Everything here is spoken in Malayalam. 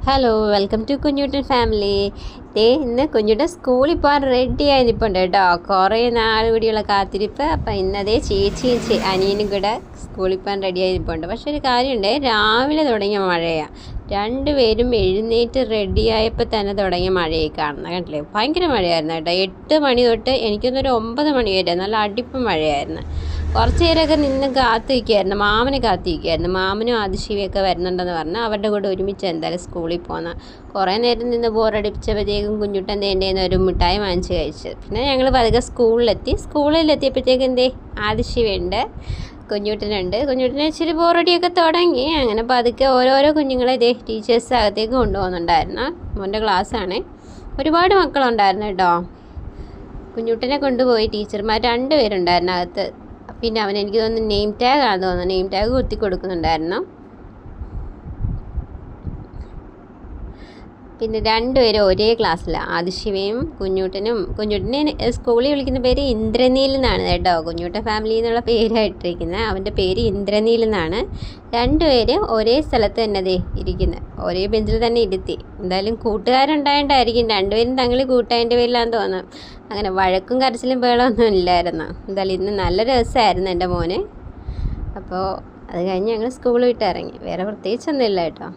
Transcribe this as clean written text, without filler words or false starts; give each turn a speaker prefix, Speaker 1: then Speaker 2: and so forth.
Speaker 1: Hello welcome to Kunjuttan family. ഇന്ന് കുഞ്ഞുട്ടൻ സ്കൂളിൽ പോകാൻ റെഡി ആയി നിൽപ്പുണ്ട് കേട്ടോ. കുറേ നാൾ കൂടിയുള്ള കാത്തിരിപ്പ്. അപ്പം ഇന്നതേ ചേച്ചിയും അനിയനും കൂടെ സ്കൂളിൽ പോകാൻ റെഡി ആയി നിൽപ്പുണ്ട്. പക്ഷെ ഒരു കാര്യമുണ്ട്, രാവിലെ തുടങ്ങിയ മഴയാണ്. രണ്ടുപേരും എഴുന്നേറ്റ് റെഡിയായപ്പോൾ തന്നെ തുടങ്ങിയ മഴയായി കാണുന്നത് കണ്ടില്ലേ. ഭയങ്കര മഴയായിരുന്നു കേട്ടോ. 8 മണി തൊട്ട് എനിക്കൊന്നൊരു 9 മണി വരെ നല്ല അടിപ്പ് മഴയായിരുന്നു. കുറച്ച് നേരമൊക്കെ നിന്ന് കാത്തിരിക്കുമായിരുന്നു, മാമനെ കാത്തിരിക്കുമായിരുന്നു. മാമനും അതിശിവയൊക്കെ വരുന്നുണ്ടെന്ന് പറഞ്ഞാൽ അവരുടെ കൂടെ ഒരുമിച്ച് എന്തായാലും സ്കൂളിൽ പോകുന്ന. കുറേ നേരം നിന്ന് ബോറടിച്ചപ്പോഴത്തേക്കും കുഞ്ഞുട്ടൻ തേണ്ടേന്ന് ഒരു മിഠായി വാങ്ങിച്ച് കഴിച്ചു. പിന്നെ ഞങ്ങൾ പതുക്കെ സ്കൂളിലെത്തിയപ്പോഴത്തേക്കും ആദിശിവയുണ്ട്, കുഞ്ഞുട്ടനുണ്ട്. കുഞ്ഞുട്ടനെ ഇച്ചിരി ബോറടിയൊക്കെ തുടങ്ങി. അങ്ങനെ പതുക്കെ ഓരോരോ കുഞ്ഞുങ്ങളെ ടീച്ചേഴ്സ് അകത്തേക്ക് കൊണ്ടുപോകുന്നുണ്ടായിരുന്നു. മോൻ്റെ ക്ലാസ്സാണ്. ഒരുപാട് മക്കളുണ്ടായിരുന്നു കേട്ടോ. കുഞ്ഞുട്ടനെ കൊണ്ടുപോയി ടീച്ചർമാർ 2 പേരുണ്ടായിരുന്നു അകത്ത്. പിന്നെ അവൻ എനിക്ക് തോന്നുന്നു നെയിം ടാഗ് ആണെന്ന് തോന്നുന്നു, നെയിം ടാഗ് കുത്തി കൊടുക്കുന്നുണ്ടായിരുന്നു. പിന്നെ 2 പേരും ഒരേ ക്ലാസ്സിലാണ്, ആദിശിവയും കുഞ്ഞുട്ടനെ സ്കൂളിൽ വിളിക്കുന്ന പേര് ഇന്ദ്രനീൽ എന്നാണ് കേട്ടോ. കുഞ്ഞുട്ടൻ ഫാമിലി എന്നുള്ള പേരായിട്ടിരിക്കുന്നത്. അവൻ്റെ പേര് ഇന്ദ്രനീൽ എന്നാണ്. 2 പേര് ഒരേ സ്ഥലത്ത് തന്നെ ഇരിക്കുന്നത്, ഒരേ ബെഞ്ചിൽ തന്നെ ഇരുത്തി. എന്തായാലും കൂട്ടുകാരുണ്ടായിട്ടായിരിക്കും 2 പേരും തങ്ങളിൽ കൂട്ടായതിൻ്റെ പേരിലാന്ന് തോന്നുന്നു. അങ്ങനെ വഴക്കും കരച്ചിലും ബഹളമൊന്നും ഇല്ലായിരുന്നു. എന്തായാലും ഇന്ന് നല്ല രസമായിരുന്നു എൻ്റെ മോന്. അപ്പോൾ അത് കഴിഞ്ഞ് ഞങ്ങൾ സ്കൂൾ വിട്ട് ഇറങ്ങി. വേറെ പ്രത്യേകിച്ചൊന്നും ഇല്ല കേട്ടോ.